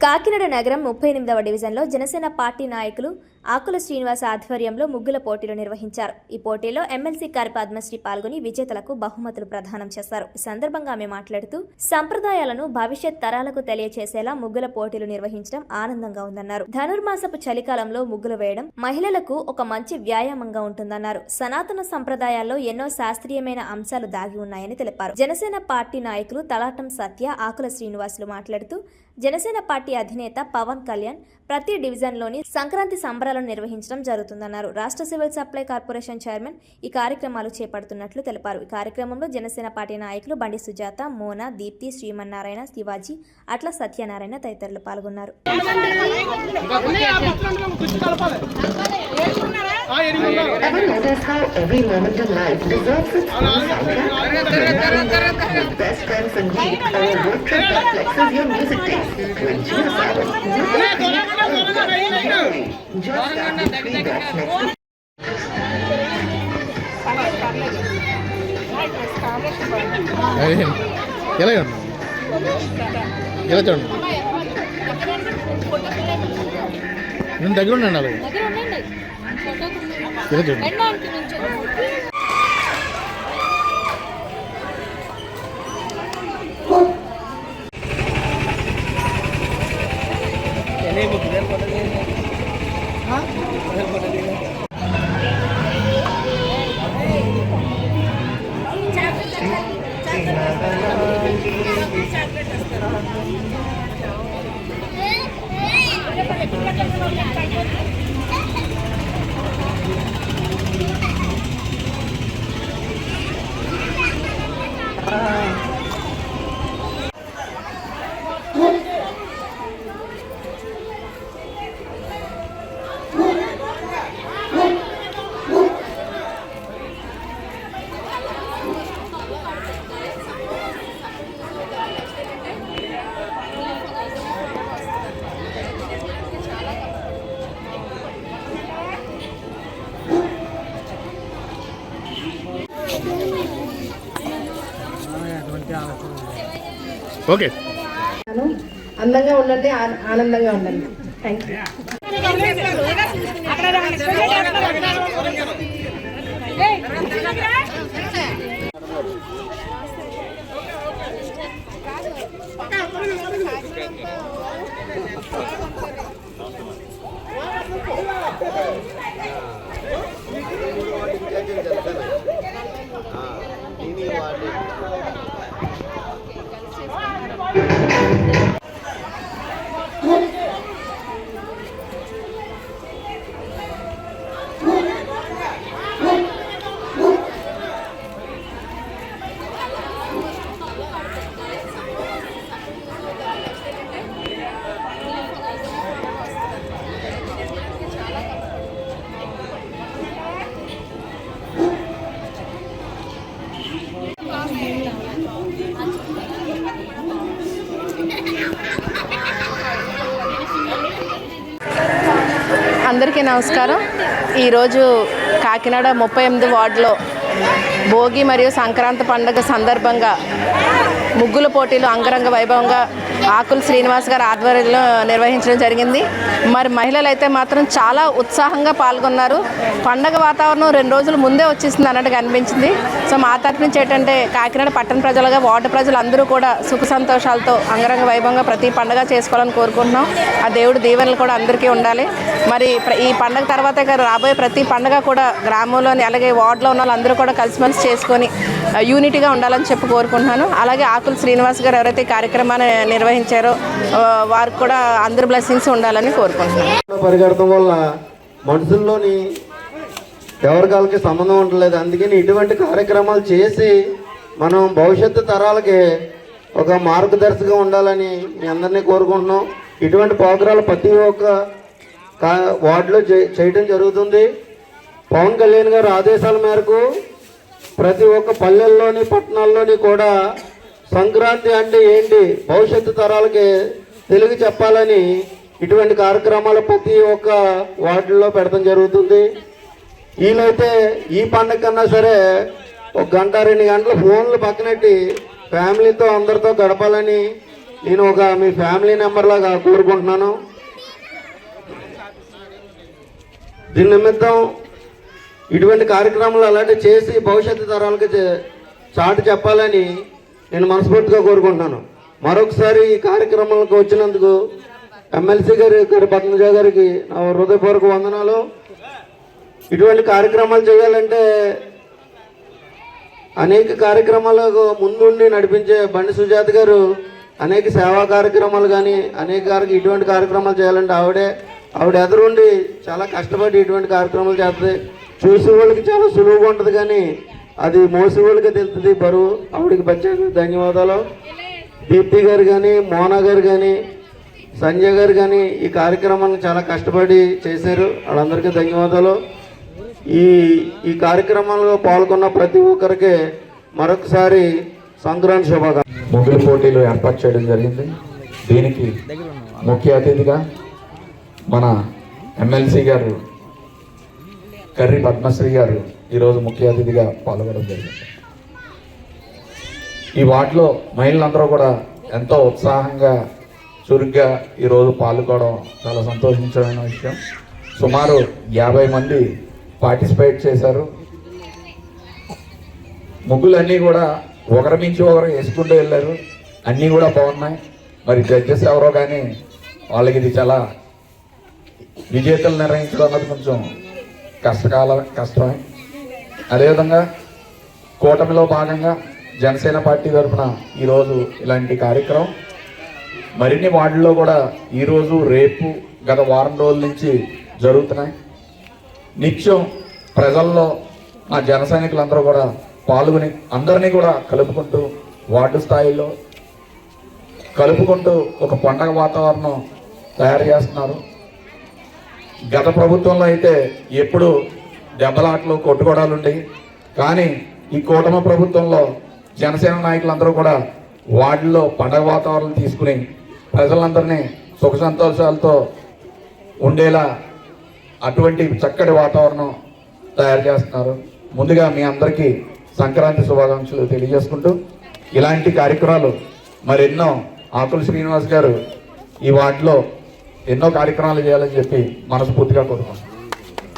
కాకినాడ నగరం 38వ డివిజన్లో జనసేన పార్టీ నాయకులు ఆకుల శ్రీనివాస్ ఆధ్వర్యంలో ముగ్గుల పోటీలు నిర్వహించారు. ఈ పోటీలో ఎమ్మెల్సీ కారి పద్మశ్రీ పాల్గొని విజేతలకు బహుమతులు ప్రదానం చేశారు. ఈ సందర్భంగా ఆమె మాట్లాడుతూ సంప్రదాయాలను భవిష్యత్ తరాలకు తెలియచేసేలా ముగ్గుల పోటీలు నిర్వహించడం ఆనందంగా ఉందన్నారు. ధనుర్మాసపు చలికాలంలో ముగ్గులు వేయడం మహిళలకు ఒక మంచి వ్యాయామంగా ఉంటుందన్నారు. సనాతన సంప్రదాయాల్లో ఎన్నో శాస్త్రీయమైన అంశాలు దాగి ఉన్నాయని తెలిపారు. జనసేన పార్టీ నాయకులు తలాటం సత్య, ఆకుల శ్రీనివాసులు మాట్లాడుతూ జనసేన పార్టీ అధినేత పవన్ కళ్యాణ్ ప్రతి డివిజన్లోని సంక్రాంతి సంబరాలను నిర్వహించడం జరుగుతుందన్నారు. రాష్ట్ర సివిల్ సప్లై కార్పొరేషన్ చైర్మన్ ఈ కార్యక్రమాలు చేపడుతున్నట్లు తెలిపారు. ఈ కార్యక్రమంలో జనసేన పార్టీ నాయకులు బండి సుజాత, మోనా, దీప్తి, శ్రీమన్నారాయణ, శివాజీ, అట్ల సత్యనారాయణ తదితరులు పాల్గొన్నారు. ఎలా చూడండి నేను దగ్గర ఉన్నాను అలాగే ఇలా చూడండి. ఓకే, అందంగా ఉండండి, ఆనందంగా ఉండండి. Thank you. అందరికీ నమస్కారం. ఈరోజు కాకినాడ 38 వార్డులో భోగి మరియు సంక్రాంతి పండుగ సందర్భంగా ముగ్గుల పోటీలు అంగరంగ వైభవంగా ఆకుల శ్రీనివాస్ గారి ఆధ్వర్యంలో నిర్వహించడం జరిగింది. మరి మహిళలు అయితే మాత్రం చాలా ఉత్సాహంగా పాల్గొన్నారు. పండగ వాతావరణం 2 రోజుల ముందే వచ్చేసింది అన్నట్టుగా అనిపించింది. సో మా తరఫు నుంచి ఏంటంటే కాకినాడ పట్టణ ప్రజలుగా వార్డు ప్రజలందరూ కూడా సుఖ సంతోషాలతో అంగరంగ వైభవంగా ప్రతి పండుగ చేసుకోవాలని కోరుకుంటున్నాం. ఆ దేవుడి దీవెనలు కూడా అందరికీ ఉండాలి. మరి ఈ పండుగ తర్వాత రాబోయే ప్రతి పండుగ కూడా గ్రామంలోని అలాగే వార్డులో ఉన్న వాళ్ళందరూ కూడా కలిసిమెలిసి చేసుకొని యూనిటీగా ఉండాలని చెప్పి కోరుకుంటున్నాను. అలాగే ఆకుల శ్రీనివాస్ గారు ఎవరైతే కార్యక్రమాన్ని నిర్వహించారో వారికి కూడా అందరి బ్లెస్సింగ్స్ ఉండాలని కోరుకుంటున్నాను. పరిగెడటం వల్ల మనుషుల్లోని ఎవరికాలకి సంబంధం ఉండలేదు. అందుకని ఇటువంటి కార్యక్రమాలు చేసి మనం భవిష్యత్తు తరాలకి ఒక మార్గదర్శకం ఉండాలని మీ అందరినీ కోరుకుంటున్నాం. ఇటువంటి ప్రోగ్రాలు ప్రతి ఒక్క వార్డులో చేయడం జరుగుతుంది. పవన్ కళ్యాణ్ గారి ఆదేశాల మేరకు ప్రతి ఒక్క పల్లెల్లోని పట్టణాల్లోని కూడా సంక్రాంతి అంటే ఏంటి భవిష్యత్తు తరాలకి తెలుగు చెప్పాలని ఇటువంటి కార్యక్రమాలు ప్రతి ఒక్క వార్డుల్లో పెడతాం జరుగుతుంది. వీలైతే ఈ పండగ కన్నా సరే 1 గంట 2 గంటలు ఫోన్లు పక్కనెట్టి ఫ్యామిలీతో అందరితో గడపాలని నేను ఒక మీ ఫ్యామిలీ మెంబర్ లాగా కోరుకుంటున్నాను. దీని నిమిత్తం ఇటువంటి కార్యక్రమాలు అలాంటివి చేసి భవిష్యత్తు తరాలకు చాటి చెప్పాలని నేను మనస్ఫూర్తిగా కోరుకుంటున్నాను. మరొకసారి ఈ కార్యక్రమాలకు వచ్చినందుకు ఎమ్మెల్సీ గారి పద్మజ గారికి నా హృదయపూర్వక వందనాలు. ఇటువంటి కార్యక్రమాలు చేయాలంటే అనేక కార్యక్రమాలకు ముందుండి నడిపించే బండి సుజాత గారు అనేక సేవా కార్యక్రమాలు కానీ ఇటువంటి కార్యక్రమాలు చేయాలంటే ఆవిడ ఎదురుండి చాలా కష్టపడి ఇటువంటి కార్యక్రమాలు చేస్తుంది. చూసే వాళ్ళకి చాలా సులువుగా ఉంటుంది, కానీ అది మోసే వాళ్ళకి తెలుస్తుంది బరువు. ఆవిడకి ప్రత్యేక ధన్యవాదాలు. దీప్తి గారు కానీ, మోనా గారు కానీ, సంజయ్ గారు కానీ ఈ కార్యక్రమాన్ని చాలా కష్టపడి చేశారు. వాళ్ళందరికీ ధన్యవాదాలు. ఈ కార్యక్రమంలో పాల్గొన్న ప్రతి ఒక్కరికి మరొకసారి సంక్రాంతి శుభాకాంక్షలు. ముగ్గుల పోటీలు ఏర్పాటు చేయడం జరిగింది. దీనికి ముఖ్య అతిథిగా మన ఎమ్మెల్సీ గారు కర్రి పద్మశ్రీ గారు ఈరోజు ముఖ్య అతిథిగా పాల్గొనడం జరిగింది. ఈ వార్డులో మహిళలందరూ కూడా ఎంతో ఉత్సాహంగా చురుగ్గా ఈరోజు పాల్గొనడం చాలా సంతోషించమైన విషయం. సుమారు 50 మంది పార్టిసిపేట్ చేశారు. ముగ్గులన్నీ కూడా ఒకరి నుంచి ఒకరు వేసుకుంటూ వెళ్ళారు. అన్నీ కూడా బాగున్నాయి. మరి జడ్జెస్ ఎవరో కానీ వాళ్ళకి ఇది చాలా విజేతలు నిర్వహించడం అన్నది కొంచెం కష్టమే. అదేవిధంగా కూటమిలో భాగంగా జనసేన పార్టీ తరఫున ఈరోజు ఇలాంటి కార్యక్రమం మరిన్ని వార్డుల్లో కూడా ఈరోజు రేపు గత వారం రోజుల నుంచి జరుగుతున్నాయి. నిత్యం ప్రజల్లో మా జన సైనికులందరూ కూడా పాల్గొని అందరినీ కూడా కలుపుకుంటూ వార్డు స్థాయిలో కలుపుకుంటూ ఒక పండగ వాతావరణం తయారు చేస్తున్నారు. గత ప్రభుత్వంలో అయితే ఎప్పుడు దెబ్బలాట్లు కొట్టుకోవడాలు ఉండేవి, కానీ ఈ కూటమి ప్రభుత్వంలో జనసేన నాయకులందరూ కూడా వార్డులో పండగ వాతావరణం తీసుకుని ప్రజలందరినీ సుఖ సంతోషాలతో ఉండేలా అటువంటి చక్కటి వాతావరణం తయారు చేస్తున్నారు. ముందుగా మీ అందరికీ సంక్రాంతి శుభాకాంక్షలు తెలియజేసుకుంటూ ఇలాంటి కార్యక్రమాలు మరెన్నో ఆకుల శ్రీనివాస్ గారు ఈ వార్డులో ఎన్నో కార్యక్రమాలు చేయాలని చెప్పి మనస్ఫూర్తిగా కోరుకుంటున్నాను.